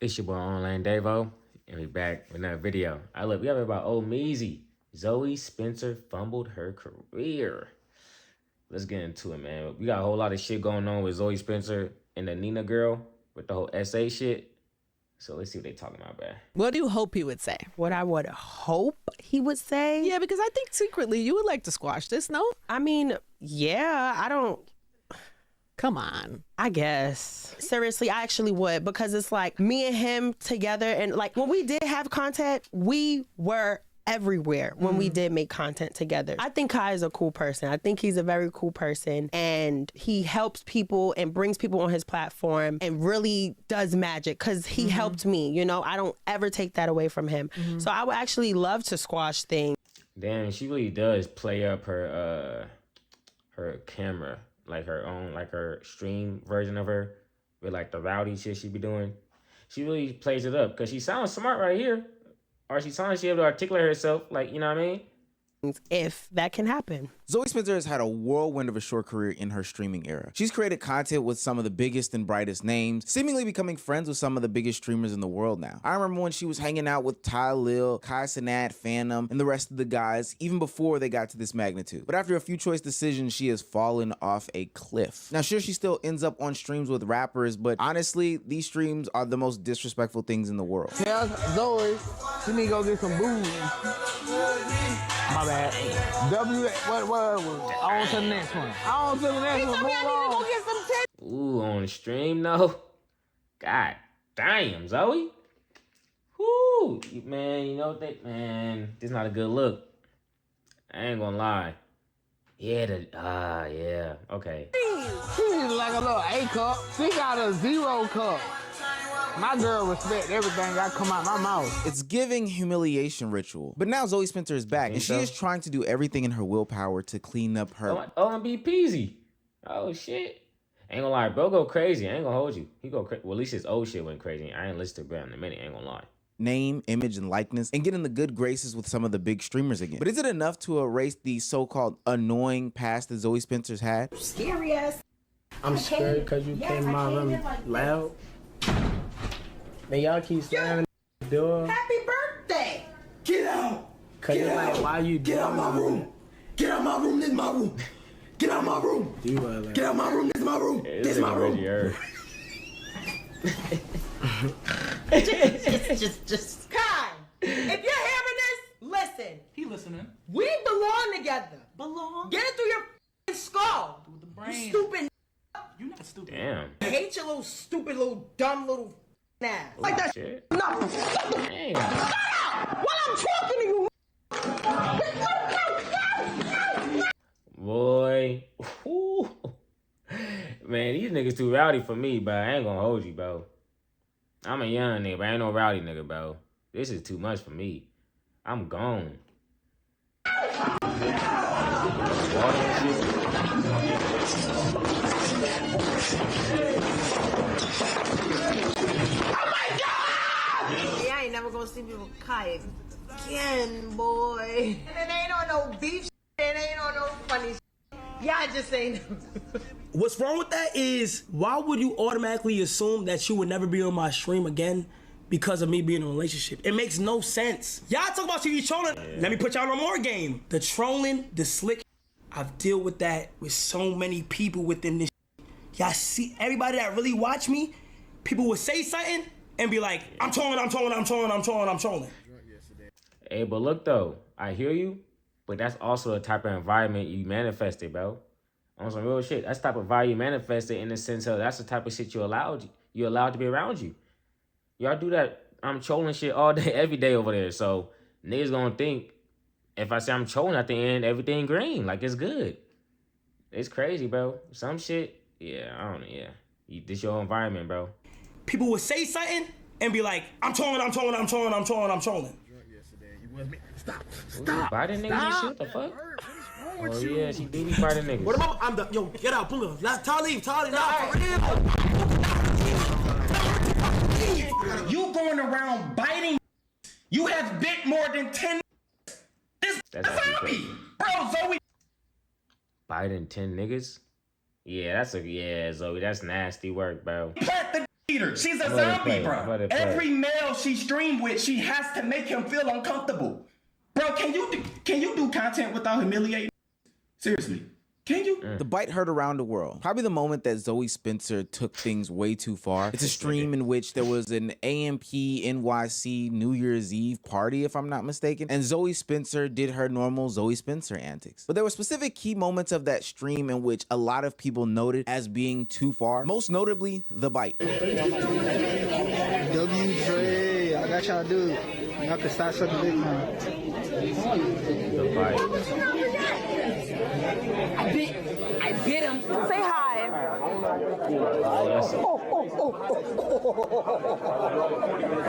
It's your boy Online Davo, and we back with another video. We have about old Meezy. Zoe Spencer fumbled her career. Let's get into it, man. We got a whole lot of shit going on with Zoe Spencer and the Nina girl with the whole SA shit. So let's see what they talking about, man. What do you hope he would say? What I would hope he would say? Yeah, because I think secretly you would like to squash this, no? I mean, yeah, I don't. Come on. I guess. Seriously, I actually would, because it's like me and him together, and like when we did have content, we were everywhere when we did make content together. I think Kai is a cool person. I think he's a very cool person, and he helps people and brings people on his platform and really does magic, because he helped me, you know? I don't ever take that away from him. So I would actually love to squash things. Damn, she really does play up her camera, like her own, like her stream version of her, with like the rowdy shit she be doing. She really plays it up, because she sounds smart right here. Or she sounds like she able to articulate herself, like, you know what I mean? If that can happen. Zoe Spencer has had a whirlwind of a short career in her streaming era. She's created content with some of the biggest and brightest names, seemingly becoming friends with some of the biggest streamers in the world now. I remember when she was hanging out with Ty Lil, Kai Cenat, Phantom, and the rest of the guys, even before they got to this magnitude. But after a few choice decisions, she has fallen off a cliff. Now, sure, she still ends up on streams with rappers, but honestly, these streams are the most disrespectful things in the world. Tell Zoe she need to go get some booze. My bad. What? On to the next one. On to the next one. Move on. Go get some tits. Ooh, on the stream, though? God damn, Zoe. Whoo, man, you know what man, this is not a good look. I ain't gonna lie. Yeah, yeah, okay. She is like a little A cup. She got a 0 cup. My girl respect everything that come out my mouth. It's giving humiliation ritual. But now Zoe Spencer is back, and she is trying to do everything in her willpower to clean up her. OMB Peasy. Oh, shit. Ain't gonna lie, bro go crazy. I ain't gonna hold you. He go crazy. Well, at least his old shit went crazy. I ain't listened to bro in a minute. I ain't gonna lie. Name, image, and likeness, and get in the good graces with some of the big streamers again. But is it enough to erase the so-called annoying past that Zoe Spencer's had? Scary ass. I'm scared because you came in my room loud. Man, y'all keep slamming the door. Happy birthday! Get out! Cause you're like, why you Get out my room! Get out my room! This is my room! Get out my room! like, Get out my room! This is my room! Yeah, This is my room! Just Kai, if you're hearing this, listen. He listening. We belong together. Belong. Get it through your skull. With the You brain. stupid. You not stupid. Damn. I hate your little stupid, little dumb, little ass. Like that shit. No. Damn. While I'm talking to you. Boy. Whew. Man, these niggas too rowdy for me, bro. I ain't gonna hold you, bro. I'm a young nigga, but I ain't no rowdy nigga, bro. This is too much for me. I'm gone. Yeah, I ain't never gonna see me with Kai again, boy. And it ain't on no beef shit. It ain't on no funny shit. Y'all just ain't. What's wrong with that is, why would you automatically assume that you would never be on my stream again because of me being in a relationship? It makes no sense. Y'all talk about you trolling. Let me put y'all on more game. The trolling, the slick. I've dealt with that with so many people within this. Y'all see, everybody that really watch me, people would say something and be like, I'm trolling. Hey, but look though, I hear you, but that's also the type of environment you manifested, bro. On some real shit. That's the type of environment you manifested, in the sense of that's the type of shit you allowed to be around you. Y'all do that. I'm trolling shit all day, every day over there. So niggas gonna think if I say I'm trolling at the end, everything green, like it's good. It's crazy, bro. Some shit, yeah, I don't know, yeah. This your environment, bro. People would say something and be like, I'm trolling. Stop! Biting niggas and shit, what the fuck? Oh yeah, she do be biting niggas. What about, yo, get out, pull up. Talib, nah, for real. You going around biting, you have bit more than 10. That's actually crazy. Bro, Zoe. Biting 10 niggas? Yeah, Zoe, that's nasty work, bro. Pat the eater. She's a I'm gonna zombie, play. I'm bro. gonna play. Every male she streamed with, she has to make him feel uncomfortable. Bro, can you do content without humiliating? Seriously, can you? The bite heard around the world. Probably the moment that Zoe Spencer took things way too far. It's a stream in which there was an AMP NYC New Year's Eve party, if I'm not mistaken, and Zoe Spencer did her normal Zoe Spencer antics. But there were specific key moments of that stream in which a lot of people noted as being too far, most notably the bite. W-Trey, I got y'all dude. Y'all can start sucking dick now. The bite. I bit him. Say hi.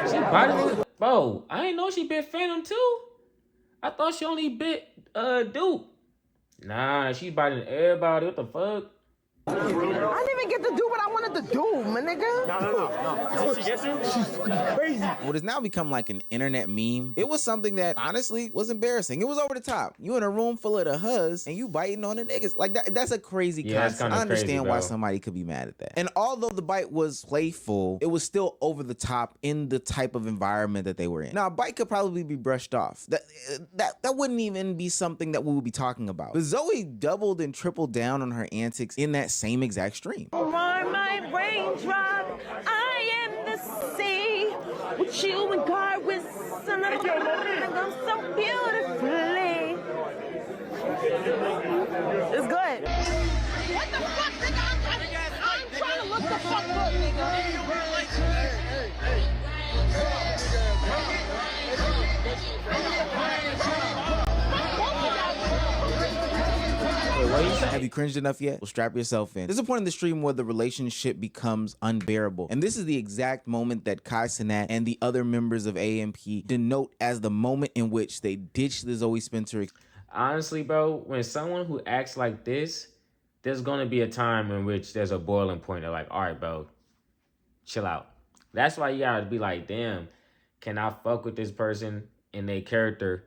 She biting it? Bro, I didn't know she bit Phantom too. I thought she only bit Duke. Nah, she biting everybody. What the fuck? I didn't even get to do what I wanted to do, my nigga. No. Crazy. What has now become like an internet meme, it was something that honestly was embarrassing. It was over the top. You in a room full of the huzz and you biting on the niggas. Like that's a crazy Yeah, it's concept. kinda I understand crazy, why bro. somebody could be mad at that. And although the bite was playful, it was still over the top in the type of environment that they were in. Now, a bite could probably be brushed off. That wouldn't even be something that we would be talking about. But Zoe doubled and tripled down on her antics in that same exact stream. For my raindrop, I am the sea. With you and God with son of a gun so beautifully. It's good. What the fuck, nigga? I'm trying to look the fuck good, nigga. Wait, what you say? Have you cringed enough yet? Well, strap yourself in. There's a point in the stream where the relationship becomes unbearable. And this is the exact moment that Kai Cenat and the other members of AMP denote as the moment in which they ditch the Zoe Spencer. Honestly, bro, when someone who acts like this, there's gonna be a time in which there's a boiling point. They're like, all right, bro, chill out. That's why you gotta be like, damn, can I fuck with this person and their character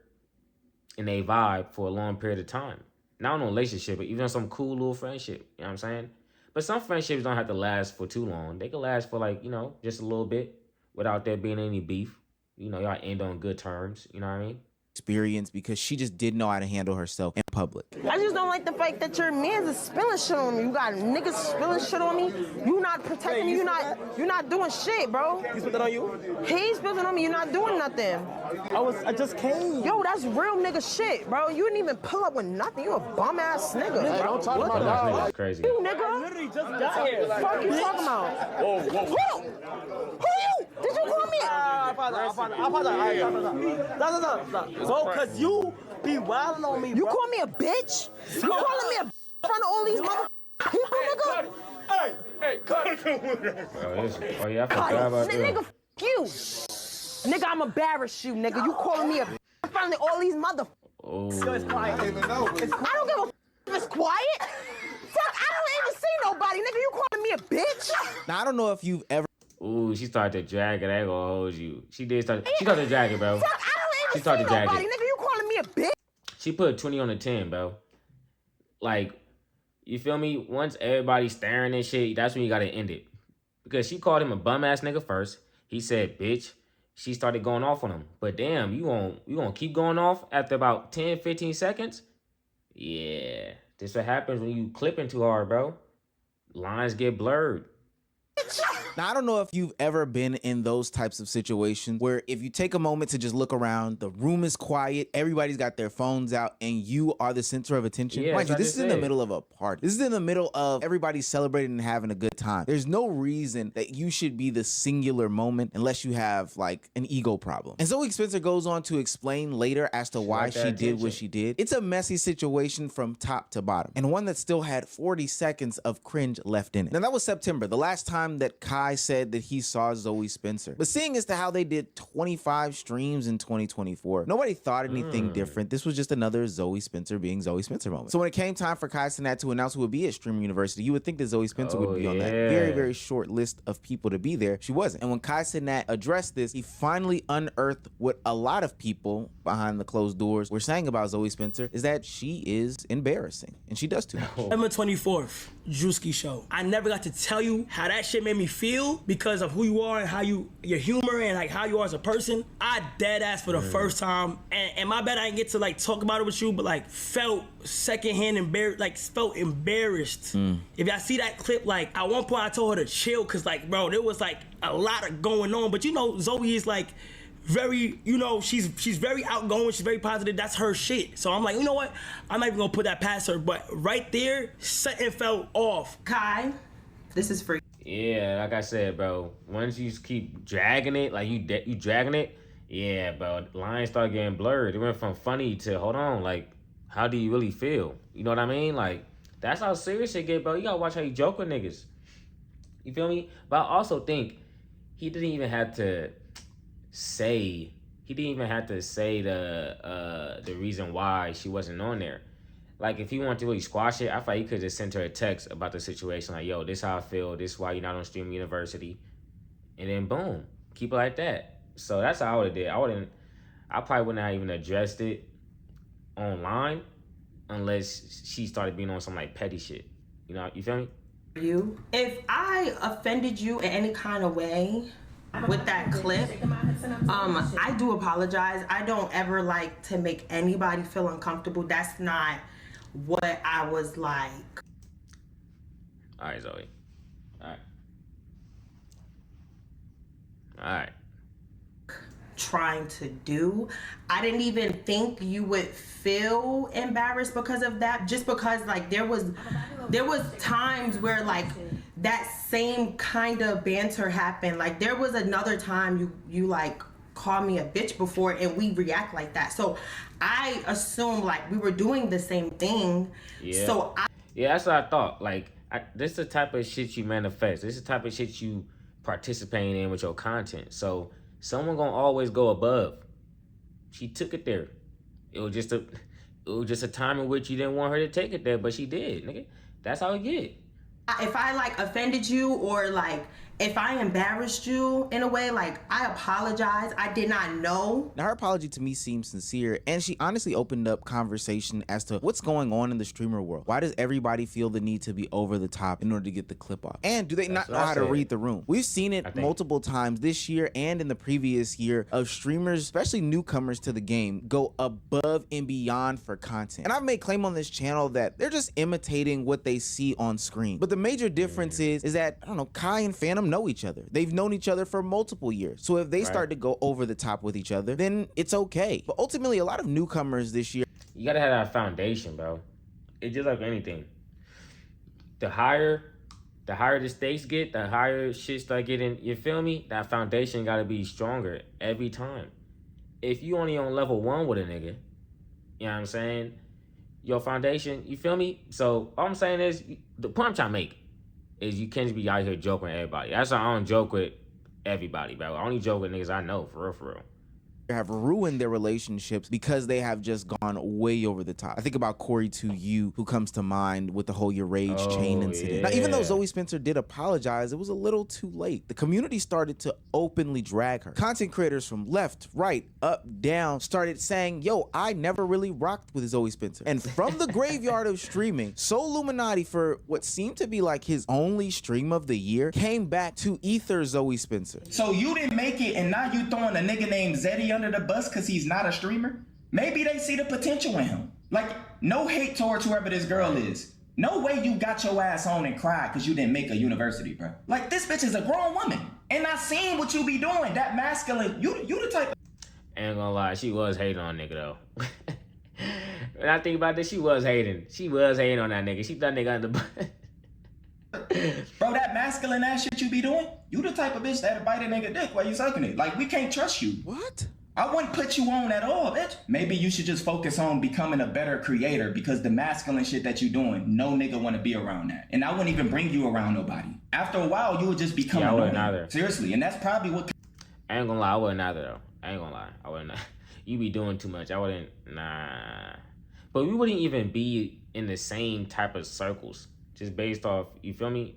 and their vibe for a long period of time? Not on a relationship, but even on some cool little friendship. You know what I'm saying? But some friendships don't have to last for too long. They can last for like, just a little bit without there being any beef. Y'all end on good terms. You know what I mean? Experience because she just didn't know how to handle herself in public. I just don't like the fact that your man's is spilling shit on me. You got niggas spilling shit on me. You not protecting me. You're not doing shit, bro. He spit that on you? He's spilling on me. You're not doing nothing. I just came. Yo, that's real nigga shit, bro. You didn't even pull up with nothing. You a bum ass nigga. Hey, don't talk about This that. nigga's crazy. You nigga. Literally just got here. Fuck you talking about? Whoa. Who you? Did you call me? I apologize. So, cause you be wilding on me, You bro. call me a bitch? You calling me a bitch in front of all these mother people, nigga? Hey, cut. Oh yeah, I forgot about that. Nigga, f you. Nigga, I'm embarrassed you, nigga. You calling me a bitch in front of all these mother. Oh, I don't give a f if it's quiet. Fuck, I don't even see nobody, nigga. You calling me a bitch? Now, I don't know if you've ever ooh, she started to drag it. I ain't gonna hold you. She started to drag it, bro. Fuck, I She don't started even see to drag nobody, it. nigga. You calling me a bitch? She put 20 on the 10, bro. Like, you feel me? Once everybody's staring and shit, that's when you gotta end it. Because she called him a bum ass nigga first. He said, bitch. She started going off on him. But damn, you gonna keep going off after about 10, 15 seconds? Yeah. This what happens when you clipping too hard, bro. Lines get blurred. Now, I don't know if you've ever been in those types of situations where if you take a moment to just look around, the room is quiet, everybody's got their phones out, and you are the center of attention. Yeah, Mind you, that's this is what I in the said. middle of a party. This is in the middle of everybody celebrating and having a good time. There's no reason that you should be the singular moment unless you have like an ego problem. And Zoe Spencer goes on to explain later as to why like she that did what attention. she did. It's a messy situation from top to bottom, and one that still had 40 seconds of cringe left in it. Now, that was September, the last time that Kai said that he saw Zoe Spencer. But seeing as to how they did 25 streams in 2024, nobody thought anything different. This was just another Zoe Spencer being Zoe Spencer moment. So when it came time for Kai Cenat to announce who would be at Stream University, you would think that Zoe Spencer would be on that yeah. very, very short list of people to be there. She wasn't. And when Kai Cenat addressed this, he finally unearthed what a lot of people behind the closed doors were saying about Zoe Spencer, is that she is embarrassing. And she does too much. September 24th. Drewski show. I never got to tell you how that shit made me feel because of who you are and how your humor and like how you are as a person. I dead ass for the first time, and my bad I didn't get to like talk about it with you, but like felt secondhand embarrassed, like felt embarrassed. If y'all see that clip, like at one point I told her to chill, cause like bro, there was like a lot of going on, but you know Zoe is like very, you know, she's very outgoing, she's very positive, that's her shit. So I'm like, you know what, I'm not even gonna put that past her, but right there, something felt off. Kai, this is for you. Yeah, like I said, bro, once you keep dragging it, like you dragging it, yeah, bro, lines start getting blurred. It went from funny to, hold on, like, how do you really feel? You know what I mean? Like, that's how serious it get, bro. You gotta watch how you joke with niggas. You feel me? But I also think he didn't even have to say the reason why she wasn't on there. Like, if he wanted to really squash it, I thought he could just send her a text about the situation, like, yo, this how I feel, this why you're not on Stream University, and then boom, keep it like that. So that's how I would have did. I probably wouldn't have even addressed it online unless she started being on some like petty shit. You know, you feel me? You. If I offended you in any kind of way with that clip, I do apologize. I don't ever like to make anybody feel uncomfortable. That's not what I was like. All right, Zoe. All right. Trying to do. I didn't even think you would feel embarrassed because of that, just because like there was times where like that same kind of banter happened. Like there was another time you like called me a bitch before and we react like that. So I assumed like we were doing the same thing. Yeah. So yeah, that's what I thought. Like this is the type of shit you manifest. This is the type of shit you participate in with your content. So someone gonna always go above. She took it there. It was just a time in which you didn't want her to take it there, but she did, nigga. That's how it get. If I like offended you or like if I embarrassed you in a way, like I apologize. I did not know. Now her apology to me seems sincere, and she honestly opened up conversation as to what's going on in the streamer world. Why does everybody feel the need to be over the top in order to get the clip off? And do they not know how to read the room? We've seen it multiple times this year and in the previous year of streamers, especially newcomers to the game, go above and beyond for content. And I've made claim on this channel that they're just imitating what they see on screen. But the major difference is that, I don't know, Kai and Phantom know each other. They've known each other for multiple years. So if they start to go over the top with each other, then it's okay. But ultimately, a lot of newcomers this year, you gotta have that foundation, bro. It's just like anything. The higher the stakes get, the higher shit start getting, you feel me? That foundation gotta be stronger every time. If you only on level 1 with a nigga, you know what I'm saying? Your foundation, you feel me? So all I'm saying is, the point I'm trying to make is you can't just be out here joking with everybody. That's why I don't joke with everybody, bro. I only joke with niggas I know, for real. have ruined their relationships because they have just gone way over the top. I think about Corey 2U, who comes to mind with the whole Your Rage chain incident. Now, even though Zoe Spencer did apologize, it was a little too late. The community started to openly drag her. Content creators from left, right, up, down started saying, yo, I never really rocked with Zoe Spencer. And from the graveyard of streaming, Soulluminati, for what seemed to be like his only stream of the year, came back to ether Zoe Spencer. So you didn't make it and now you throwing a nigga named Zeddy under the bus because he's not a streamer? Maybe they see the potential in him. Like, no hate towards whoever this girl is. No way you got your ass on and cried because you didn't make a university, bro. Like, this bitch is a grown woman. And I seen what you be doing, that masculine, you the type of... Ain't gonna lie, she was hating on nigga though. When I think about this, she was hating. She was hating on that nigga. She thought nigga under the bus. Bro, that masculine ass shit you be doing, you the type of bitch that'll bite a nigga dick while you sucking it. Like, we can't trust you. What? I wouldn't put you on at all, bitch. Maybe you should just focus on becoming a better creator because the masculine shit that you doing, no nigga want to be around that. And I wouldn't even bring you around nobody. After a while, you would just become annoying. Seriously, and that's probably what... I ain't gonna lie, I wouldn't either though. I ain't gonna lie, I wouldn't. You be doing too much. I wouldn't, nah. But we wouldn't even be in the same type of circles just based off, you feel me?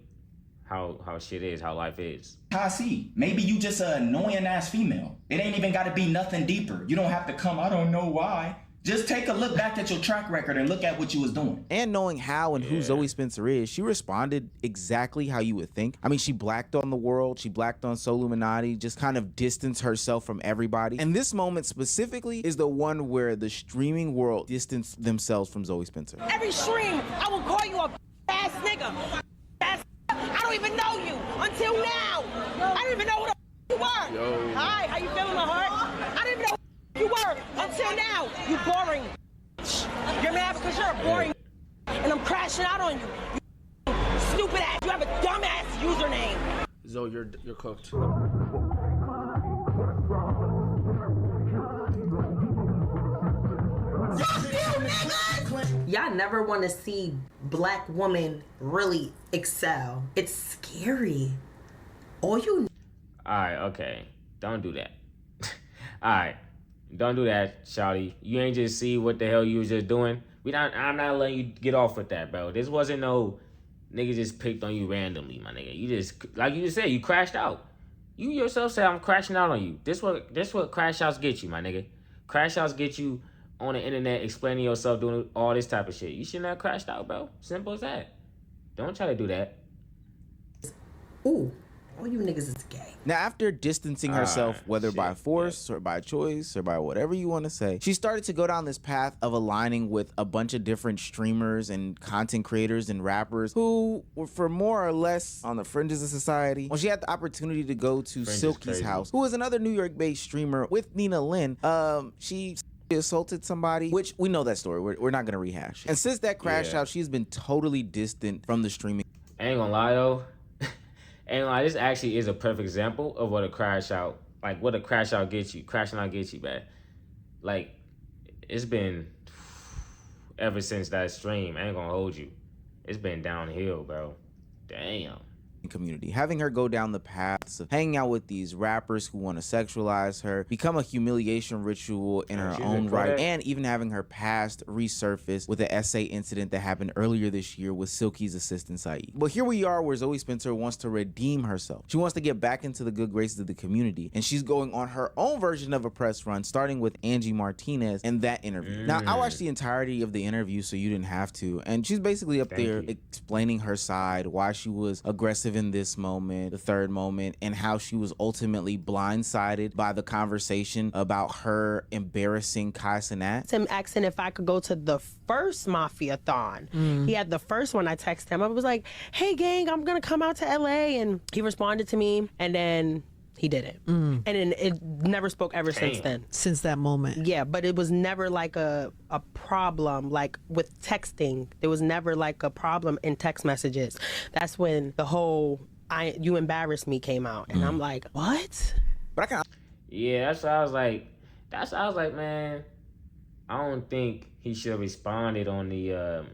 How shit is, how life is. I see. Maybe you just an annoying ass female. It ain't even got to be nothing deeper. You don't have to come, I don't know why. Just take a look back at your track record and look at what you was doing. And knowing how and who Zoe Spencer is, she responded exactly how you would think. I mean, she blacked on the world, she blacked on Soluminati, just kind of distanced herself from everybody. And this moment specifically is the one where the streaming world distanced themselves from Zoe Spencer. Every stream, I will call you a ass nigga. Ass. I don't even know you until now. I don't even know who the you were. Yo. Hi, how you feeling, my heart? I didn't even know who you were until now. You boring. You're mad because you're a boring and I'm crashing out on you. You stupid ass. You have a dumb ass username. Zoe, you're cooked. Y'all never want to see black women really excel. It's scary. All you. Alright, okay. Don't do that. Alright. Don't do that, shawty. You ain't just see what the hell you was just doing. I'm not letting you get off with that, bro. This wasn't no nigga just picked on you randomly, my nigga. You just, like you just said, you crashed out. You yourself said I'm crashing out on you. This what crash outs get you, my nigga. Crash outs get you on the internet explaining yourself, doing all this type of shit. You shouldn't have crashed out, bro. Simple as that. Don't try to do that. Ooh, all you niggas is gay. Now, after distancing herself, whether by force or by choice or by whatever you want to say, she started to go down this path of aligning with a bunch of different streamers and content creators and rappers who were for more or less on the fringes of society. When she had the opportunity to go to Silky's house, who is another New York-based streamer with Nina Lynn, she assaulted somebody, which we know that story. We're not going to rehash. And since that crash out, she's been totally distant from the streaming. I ain't gonna lie, though. And like, this actually is a perfect example of what a crash out, like what a crash out gets you, crashing out gets you, man. Like, it's been ever since that stream. I ain't gonna hold you. It's been downhill, bro. Damn. Community, having her go down the paths of hanging out with these rappers who want to sexualize her, become a humiliation ritual in her own right, and even having her past resurface with the essay incident that happened earlier this year with Silky's assistant Saeed. But here we are where Zoe Spencer wants to redeem herself. She wants to get back into the good graces of the community, and she's going on her own version of a press run, starting with Angie Martinez in that interview. Now, I watched the entirety of the interview, so you didn't have to, and she's basically up there explaining her side, why she was aggressive in this moment, the third moment, and how she was ultimately blindsided by the conversation about her embarrassing Kai Cenat. Him asking if I could go to the first Mafia-thon. He had the first one. I texted him. I was like, hey gang, I'm gonna come out to LA, and he responded to me, and then he didn't. And then it never spoke ever since then. Since that moment. Yeah, but it was never like a problem, like with texting. There was never like a problem in text messages. That's when the whole you embarrassed me came out. And I'm like, what? But I can. Yeah, that's what I was like. Man, I don't think he should have responded on the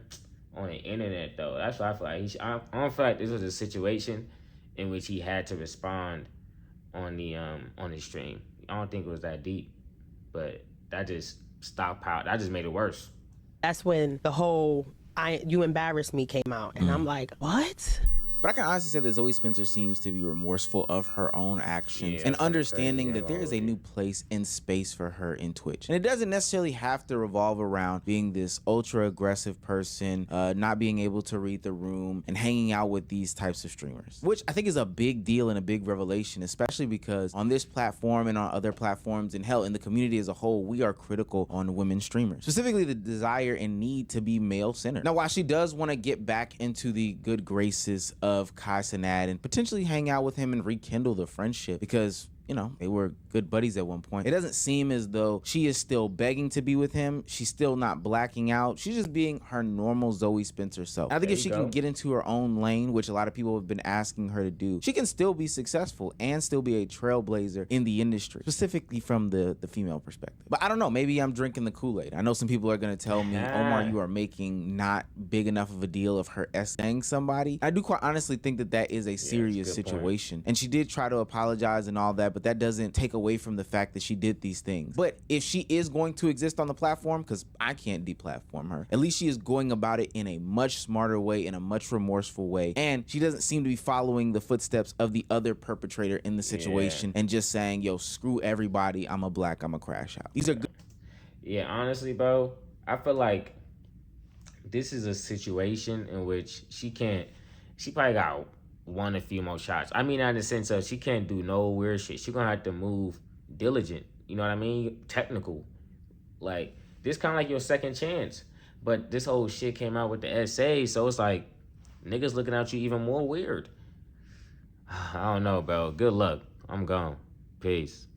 internet though. That's what I feel like. I don't feel like this was a situation in which he had to respond on the stream. I don't think it was that deep, but that just stockpiled. That just made it worse. That's when the whole you embarrassed me came out, and I'm like, what? But I can honestly say that Zoe Spencer seems to be remorseful of her own actions and understanding that there is a new place and space for her in Twitch. And it doesn't necessarily have to revolve around being this ultra aggressive person, not being able to read the room, and hanging out with these types of streamers, which I think is a big deal and a big revelation, especially because on this platform and on other platforms, and hell, in the community as a whole, we are critical on women streamers, specifically the desire and need to be male-centered. Now, while she does want to get back into the good graces of Kai Cenat and potentially hang out with him and rekindle the friendship, because you know, they were good buddies at one point. It doesn't seem as though she is still begging to be with him. She's still not blacking out. She's just being her normal Zoe Spencer self. I think if she can get into her own lane, which a lot of people have been asking her to do, she can still be successful and still be a trailblazer in the industry, specifically from the female perspective. But I don't know, maybe I'm drinking the Kool-Aid. I know some people are going to tell me, Omar, you are making not big enough of a deal of her saying somebody. I do quite honestly think that that is a serious situation. And she did try to apologize and all that, but that doesn't take away from the fact that she did these things. But if she is going to exist on the platform, because I can't deplatform her, at least she is going about it in a much smarter way, in a much remorseful way. And she doesn't seem to be following the footsteps of the other perpetrator in the situation and just saying, yo, screw everybody, I'm a crash out. These are good. Yeah, honestly, bro, I feel like this is a situation in which she probably got one or few more shots. I mean, in the sense of she can't do no weird shit. She gonna have to move diligent. You know what I mean? Technical. Like, this kind of like your second chance. But this whole shit came out with the essay, so it's like, niggas looking at you even more weird. I don't know, bro. Good luck. I'm gone. Peace.